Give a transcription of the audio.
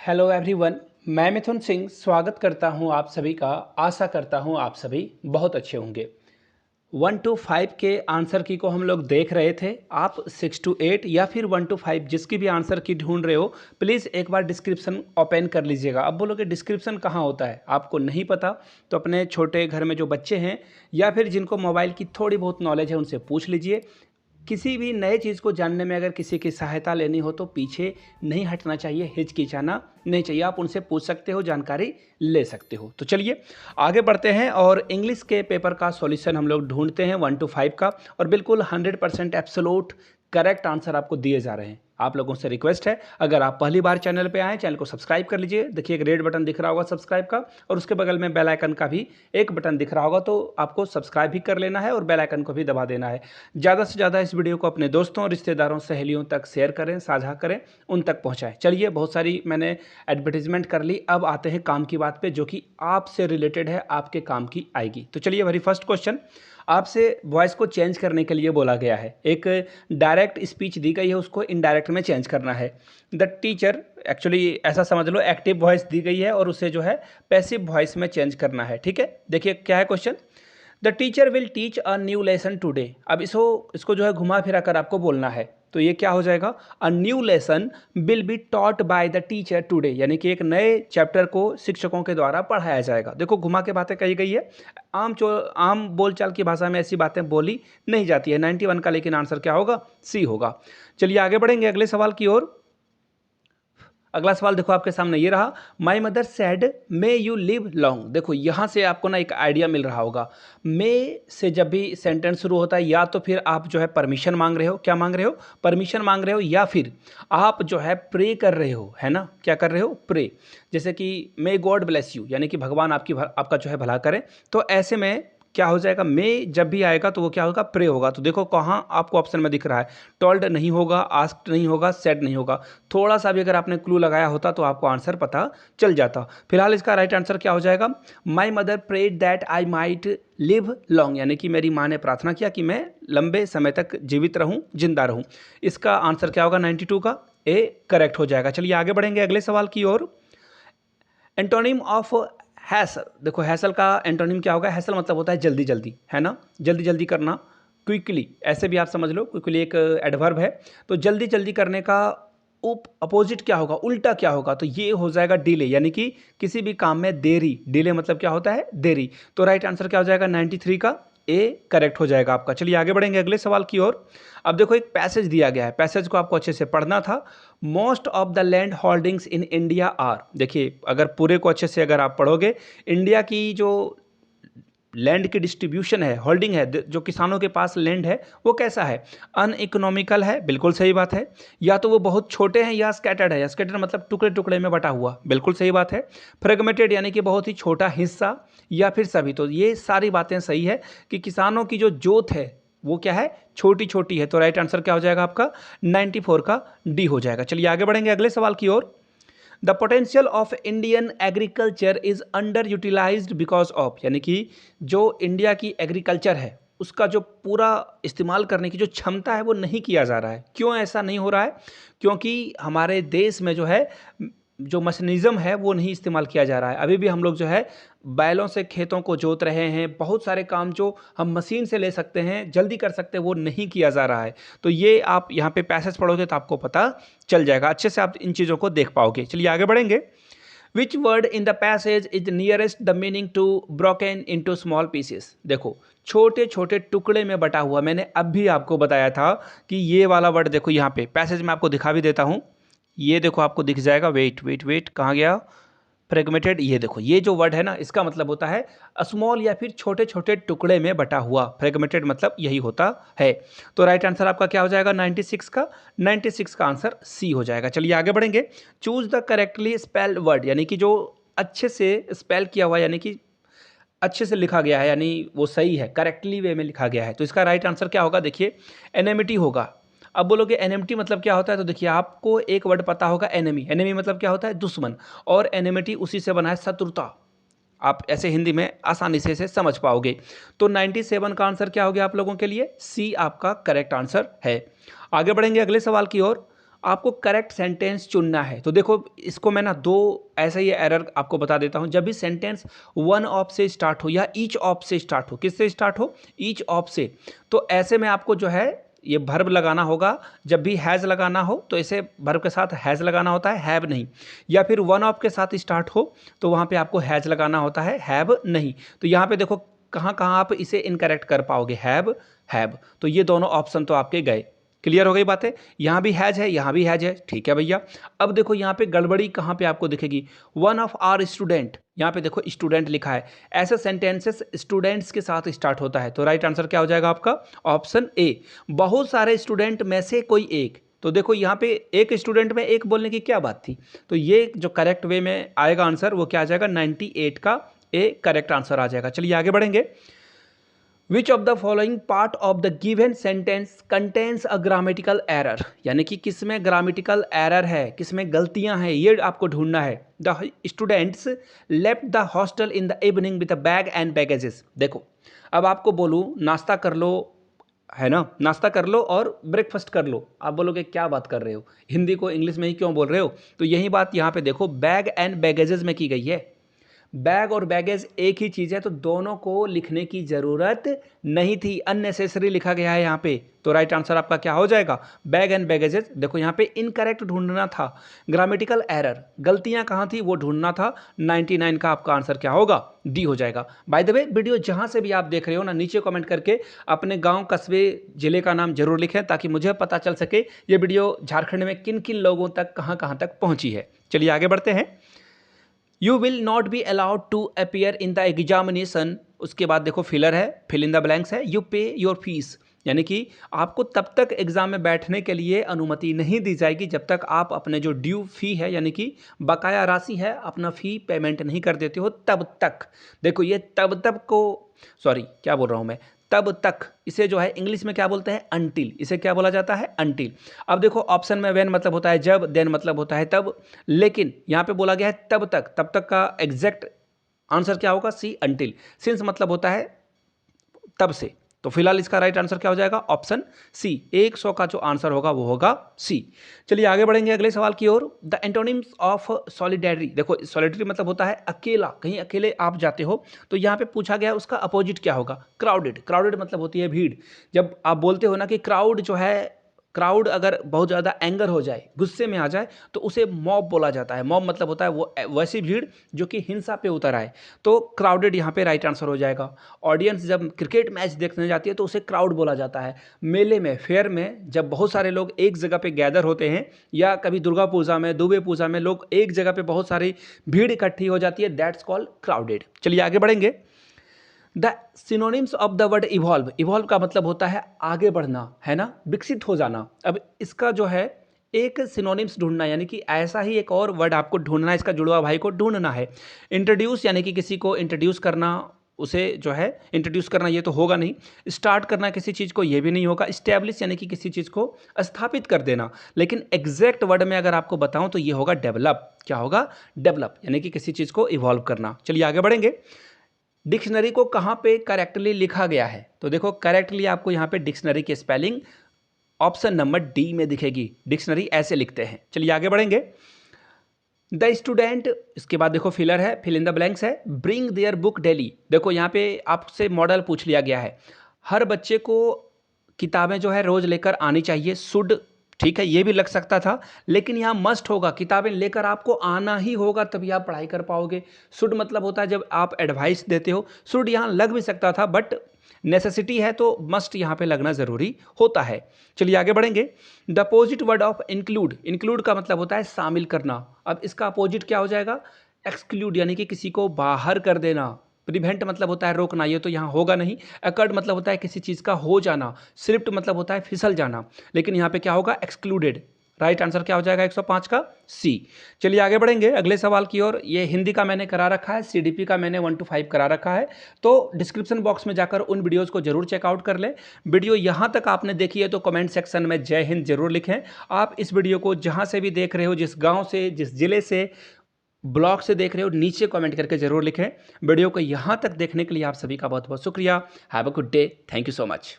Hello everyone. मैं मिथुन सिंह स्वागत करता हूं आप सभी का। आशा करता हूं आप सभी बहुत अच्छे होंगे। 1 to 5 के आंसर की को हम लोग देख रहे थे। आप 6 to 8 या फिर 1 to 5 जिसकी भी आंसर की ढूंढ रहे हो, प्लीज़ एक बार डिस्क्रिप्शन ओपन कर लीजिएगा। अब बोलोगे डिस्क्रिप्शन कहाँ होता है, आपको नहीं पता तो अपने छोटे घर में जो बच्चे हैं या फिर जिनको मोबाइल की थोड़ी बहुत नॉलेज है उनसे पूछ लीजिए। किसी भी नए चीज़ को जानने में अगर किसी की सहायता लेनी हो तो पीछे नहीं हटना चाहिए, हिचकिचाना नहीं चाहिए। आप उनसे पूछ सकते हो, जानकारी ले सकते हो। तो चलिए आगे बढ़ते हैं और इंग्लिश के पेपर का सॉल्यूशन हम लोग ढूंढते हैं 1 to 5 का, और बिल्कुल 100% एब्सोल्यूट करेक्ट आंसर आपको दिए जा रहे हैं। आप लोगों से रिक्वेस्ट है, अगर आप पहली बार चैनल पे आए, चैनल को सब्सक्राइब कर लीजिए। देखिए एक रेड बटन दिख रहा होगा सब्सक्राइब का, और उसके बगल में बेल आइकन का भी एक बटन दिख रहा होगा, तो आपको सब्सक्राइब भी कर लेना है और बेल आइकन को भी दबा देना है। ज़्यादा से ज़्यादा इस वीडियो को अपने दोस्तों, रिश्तेदारों, सहेलियों तक शेयर करें, साझा करें, उन तक पहुँचाएँ। चलिए, बहुत सारी मैंने एडवर्टीजमेंट कर ली, अब आते हैं काम की बात पे, जो कि आपसे रिलेटेड है, आपके काम की आएगी। तो चलिए वेरी फर्स्ट क्वेश्चन, आपसे वॉइस को चेंज करने के लिए बोला गया है। एक डायरेक्ट स्पीच दी गई है, उसको इनडायरेक्ट में चेंज करना है। द टीचर, एक्चुअली ऐसा समझ लो एक्टिव वॉइस दी गई है और उसे जो है पैसिव वॉइस में चेंज करना है। ठीक है, देखिए क्या है question. The teacher will teach a new lesson today. अब इसको जो है घुमा फिरा कर आपको बोलना है, तो ये क्या हो जाएगा, a new lesson will be taught by the teacher today, यानी कि एक नए चैप्टर को शिक्षकों के द्वारा पढ़ाया जाएगा। देखो घुमा के बातें कही गई है, आम बोलचाल की भाषा में ऐसी बातें बोली नहीं जाती है। 91 का लेकिन आंसर क्या होगा, सी होगा। चलिए आगे बढ़ेंगे अगले सवाल की ओर। अगला सवाल देखो आपके सामने ये रहा, my mother said may you live long. देखो यहाँ से आपको ना एक आइडिया मिल रहा होगा, मे से जब भी सेंटेंस शुरू होता है या तो फिर आप जो है परमिशन मांग रहे हो, क्या मांग रहे हो, परमिशन मांग रहे हो, या फिर आप जो है प्रे कर रहे हो, है ना, क्या कर रहे हो, प्रे। जैसे कि मे गॉड ब्लेस यू, यानी कि भगवान आपका जो है भला करें। तो ऐसे में क्या हो जाएगा, मे जब भी आएगा तो वो क्या होगा, प्रे होगा। तो देखो कहाँ आपको ऑप्शन में दिख रहा है, टोल्ड नहीं होगा, आस्क्ड नहीं होगा, सेड नहीं होगा। थोड़ा सा भी अगर आपने क्लू लगाया होता तो आपको आंसर पता चल जाता। फिलहाल इसका राइट आंसर क्या हो जाएगा, my mother prayed that I might live long, यानी कि मेरी माँ ने प्रार्थना किया कि मैं लंबे समय तक जीवित रहूं, जिंदा रहूं। इसका आंसर क्या होगा, 92 का ए करेक्ट हो जाएगा। चलिए आगे बढ़ेंगे अगले सवाल की ओर। एंटोनिम ऑफ हैसल, देखो हैसल का एंटोनिम क्या होगा, हैसल मतलब होता है जल्दी जल्दी, है ना, जल्दी जल्दी करना, क्विकली, ऐसे भी आप समझ लो, क्विकली एक एडवर्ब है। तो जल्दी जल्दी करने का अपोजिट क्या होगा, उल्टा क्या होगा, तो ये हो जाएगा डिले, यानी कि किसी भी काम में देरी। डिले मतलब क्या होता है, देरी। तो राइट आंसर क्या हो जाएगा, 93 का ए करेक्ट हो जाएगा आपका। चलिए आगे बढ़ेंगे अगले सवाल की ओर। अब देखो एक पैसेज दिया गया है, पैसेज को आपको अच्छे से पढ़ना था। Most of the land holdings in India are, देखिए अगर पूरे को अच्छे से अगर आप पढ़ोगे, इंडिया की जो लैंड की डिस्ट्रीब्यूशन है, होल्डिंग है, जो किसानों के पास लैंड है, वो कैसा है, अनइकोनॉमिकल है, बिल्कुल सही बात है। या तो वो बहुत छोटे हैं या स्कैटर्ड है, स्कैटर्ड मतलब टुकड़े टुकड़े में बटा हुआ, बिल्कुल सही बात है। फ्रेगमेंटेड यानी कि बहुत ही छोटा हिस्सा, या फिर सभी। तो ये सारी बातें सही है कि किसानों की जो जोत है वो क्या है, छोटी छोटी है। तो राइट आंसर क्या हो जाएगा आपका, 94 का डी हो जाएगा। चलिए आगे बढ़ेंगे अगले सवाल की ओर। The potential of Indian agriculture is underutilized because of, यानी कि जो इंडिया की एग्रीकल्चर है उसका जो पूरा इस्तेमाल करने की जो क्षमता है वो नहीं किया जा रहा है। क्यों ऐसा नहीं हो रहा है, क्योंकि हमारे देश में जो है जो मशीनिज्म है वो नहीं इस्तेमाल किया जा रहा है। अभी भी हम लोग जो है बैलों से खेतों को जोत रहे हैं, बहुत सारे काम जो हम मशीन से ले सकते हैं, जल्दी कर सकते हैं, वो नहीं किया जा रहा है। तो ये आप यहाँ पे पैसेज पढ़ोगे तो आपको पता चल जाएगा, अच्छे से आप इन चीज़ों को देख पाओगे। चलिए आगे बढ़ेंगे। Which word in the passage is nearest the meaning to broken into small pieces. देखो छोटे छोटे टुकड़े में बटा हुआ, मैंने अब भी आपको बताया था कि ये वाला वर्ड देखो यहाँ पे पैसेज में आपको दिखा भी देता हूँ। ये देखो आपको दिख जाएगा, वेट वेट वेट, कहाँ गया, फ्रेगमेंटेड। ये देखो ये जो वर्ड है ना, इसका मतलब होता है स्मॉल या फिर छोटे छोटे टुकड़े में बटा हुआ। फ्रेगमेंटेड मतलब यही होता है। तो राइट आंसर आपका क्या हो जाएगा, 96 का, 96 का आंसर सी हो जाएगा। चलिए आगे बढ़ेंगे। Choose the correctly spelled word, यानी कि जो अच्छे से स्पेल किया हुआ, यानी कि अच्छे से लिखा गया है, यानी वो सही है, करेक्टली वे में लिखा गया है। तो इसका राइट आंसर क्या होगा, देखिए एनेमिटी होगा। अब बोलोगे एनिमिटी मतलब क्या होता है, तो देखिए आपको एक वर्ड पता होगा, एनिमी। एनिमी मतलब क्या होता है, दुश्मन, और एनिमिटी उसी से बना है, शत्रुता। आप ऐसे हिंदी में आसानी से इसे समझ पाओगे। तो 97 का आंसर क्या हो गया आप लोगों के लिए, सी आपका करेक्ट आंसर है। आगे बढ़ेंगे अगले सवाल की ओर। आपको करेक्ट सेंटेंस चुनना है। तो देखो इसको मैं ना दो ऐसा ही एरर आपको बता देता हूँ। जब भी सेंटेंस वन ऑफ से स्टार्ट हो या ईच ऑफ से स्टार्ट हो, किससे स्टार्ट हो, ईच ऑफ से, तो ऐसे में आपको जो है ये वर्ब लगाना होगा। जब भी हैज़ लगाना हो तो इसे वर्ब के साथ हैज़ लगाना होता है, हैव नहीं। या फिर वन ऑफ के साथ स्टार्ट हो तो वहाँ पे आपको हैज़ लगाना होता है, हैव नहीं। तो यहाँ पे देखो कहाँ कहाँ आप इसे इनकरेक्ट कर पाओगे, हैव। तो ये दोनों ऑप्शन तो आपके गए। क्लियर हो गई बातें? यहाँ भी हैज है, यहाँ भी हैज है, ठीक है भैया। अब देखो यहाँ पे गड़बड़ी कहाँ पे आपको दिखेगी, वन ऑफ आर स्टूडेंट, यहाँ पे देखो स्टूडेंट लिखा है। ऐसे सेंटेंसेस स्टूडेंट्स के साथ स्टार्ट होता है, तो राइट आंसर क्या हो जाएगा आपका, ऑप्शन ए, बहुत सारे स्टूडेंट में से कोई एक। तो देखो यहाँ पे एक स्टूडेंट में एक बोलने की क्या बात थी, तो ये जो करेक्ट वे में आएगा आंसर वो क्या आ जाएगा, 98 का ए करेक्ट आंसर आ जाएगा। चलिए आगे बढ़ेंगे। Which of the following part of the given sentence contains a grammatical error, यानी कि किसमें ग्रामेटिकल एरर है, किसमें गलतियां हैं, ये आपको ढूंढना है। The students left the hostel in the evening with a bag and baggages. देखो अब आपको बोलूँ नाश्ता कर लो, है ना, नाश्ता कर लो और ब्रेकफास्ट कर लो, आप बोलोगे क्या बात कर रहे हो, हिंदी को इंग्लिश में ही क्यों बोल रहे हो। तो यही बात यहाँ पे देखो बैग एंड बैगेजेस में की गई है। बैग और बैगेज एक ही चीज़ है, तो दोनों को लिखने की ज़रूरत नहीं थी, अननेसेसरी लिखा गया है यहाँ पे। तो राइट आंसर आपका क्या हो जाएगा, बैग एंड बैगेजेस। देखो यहाँ पे इनकरेक्ट ढूंढना था, ग्रामेटिकल एरर, गलतियाँ कहाँ थी वो ढूंढना था। 99 का आपका आंसर क्या होगा, डी हो जाएगा। बाय द वे वीडियो जहाँ से भी आप देख रहे हो ना, नीचे कमेंट करके अपने गाँव कस्बे जिले का नाम जरूर लिखें, ताकि मुझे पता चल सके ये वीडियो झारखंड में किन किन लोगों तक कहाँ तक पहुँची है। चलिए आगे बढ़ते हैं। You will not be allowed to appear in the examination, उसके बाद देखो फिलर है, फिल इन द ब्लैंक्स है। यू पे योर फीस, यानी कि आपको तब तक एग्जाम में बैठने के लिए अनुमति नहीं दी जाएगी जब तक आप अपने जो ड्यू फी है, यानी कि बकाया राशि है, अपना फ़ी पेमेंट नहीं कर देते हो तब तक। देखो ये तब तक को, सॉरी क्या बोल रहा हूँ मैं, तब तक, इसे जो है इंग्लिश में क्या बोलते हैं, अनटिल, इसे क्या बोला जाता है, अनटिल। अब देखो ऑप्शन में व्हेन मतलब होता है जब, देन मतलब होता है तब, लेकिन यहाँ पे बोला गया है तब तक। तब तक का एग्जैक्ट आंसर क्या होगा, सी, अनटिल। सिंस मतलब होता है तब से। तो फिलहाल इसका राइट आंसर क्या हो जाएगा, ऑप्शन सी। 100 का जो आंसर होगा वो होगा सी। चलिए आगे बढ़ेंगे अगले सवाल की ओर। द एंटोनिम्स ऑफ सॉलिडेरिटी, देखो सॉलिडेरिटी मतलब होता है अकेला, कहीं अकेले आप जाते हो, तो यहाँ पे पूछा गया उसका अपोजिट क्या होगा, क्राउडेड। क्राउडेड मतलब होती है भीड़। जब आप बोलते हो ना कि क्राउड जो है, क्राउड अगर बहुत ज़्यादा एंगर हो जाए, गुस्से में आ जाए, तो उसे मॉब बोला जाता है। मॉब मतलब होता है वो वैसी भीड़ जो कि हिंसा पे उतर आए, तो क्राउडेड यहाँ पे राइट आंसर हो जाएगा। ऑडियंस जब क्रिकेट मैच देखने जाती है तो उसे क्राउड बोला जाता है। मेले में, फेयर में जब बहुत सारे लोग एक जगह पे गैदर होते हैं, या कभी दुर्गा पूजा में, दुबे पूजा में लोग एक जगह पे बहुत सारी भीड़ इकट्ठी हो जाती है, दैट्स कॉल्ड क्राउडेड। चलिए आगे बढ़ेंगे। The synonyms of the word evolve, evolve का मतलब होता है आगे बढ़ना, है ना, विकसित हो जाना। अब इसका जो है एक सिनोनिम्स ढूंढना, यानी कि ऐसा ही एक और वर्ड आपको ढूंढना है, इसका जुड़वा भाई को ढूंढना है। इंट्रोड्यूस यानी कि किसी को इंट्रोड्यूस करना, उसे जो है इंट्रोड्यूस करना, ये तो होगा नहीं। स्टार्ट करना किसी चीज़ को, ये भी नहीं होगा। स्टैब्लिश यानी कि किसी चीज़ को स्थापित कर देना। लेकिन एग्जैक्ट वर्ड में अगर आपको बताऊं तो ये होगा डेवलप। क्या होगा, डेवलप, यानी कि किसी चीज़ को इवॉल्व करना। चलिए आगे बढ़ेंगे। डिक्शनरी को कहाँ पे करेक्टली लिखा गया है, तो देखो करेक्टली आपको यहाँ पे डिक्शनरी की स्पेलिंग ऑप्शन नंबर डी में दिखेगी। डिक्शनरी ऐसे लिखते हैं। चलिए आगे बढ़ेंगे। द स्टूडेंट, इसके बाद देखो फिलर है, फिल इन द ब्लैंक्स है। ब्रिंग देयर बुक डेली, देखो यहाँ पे आपसे मॉडल पूछ लिया गया है। हर बच्चे को किताबें जो है रोज लेकर आनी चाहिए, शुड, ठीक है, ये भी लग सकता था, लेकिन यहाँ मस्ट होगा, किताबें लेकर आपको आना ही होगा तभी आप पढ़ाई कर पाओगे। शुड मतलब होता है जब आप एडवाइस देते हो, शुड यहाँ लग भी सकता था, बट नेसेसिटी है तो मस्ट यहाँ पे लगना ज़रूरी होता है। चलिए आगे बढ़ेंगे। The opposite word of include, include का मतलब होता है शामिल करना। अब इसका अपोजिट क्या हो जाएगा, एक्सक्लूड, यानी कि किसी को बाहर कर देना। प्रिवेंट मतलब होता है रोकना, ये तो यहाँ होगा नहीं। अकर्ड मतलब होता है किसी चीज़ का हो जाना। स्लिप्ट मतलब होता है फिसल जाना, लेकिन यहाँ पे क्या होगा, एक्सक्लूडेड। राइट आंसर क्या हो जाएगा 105 का सी। चलिए आगे बढ़ेंगे अगले सवाल की ओर। ये हिंदी का मैंने करा रखा है, सीडीपी का मैंने 1 to 5 करा रखा है, तो डिस्क्रिप्शन बॉक्स में जाकर उन वीडियोस को जरूर चेकआउट कर लें। वीडियो यहाँ तक आपने देखी है तो कमेंट सेक्शन में जय हिंद जरूर लिखें। आप इस वीडियो को जहाँ से भी देख रहे हो, जिस गाँव से, जिस जिले से, ब्लॉग से देख रहे हो, नीचे कमेंट करके जरूर लिखें। वीडियो को यहाँ तक देखने के लिए आप सभी का बहुत बहुत शुक्रिया। Have a good day, thank you so much.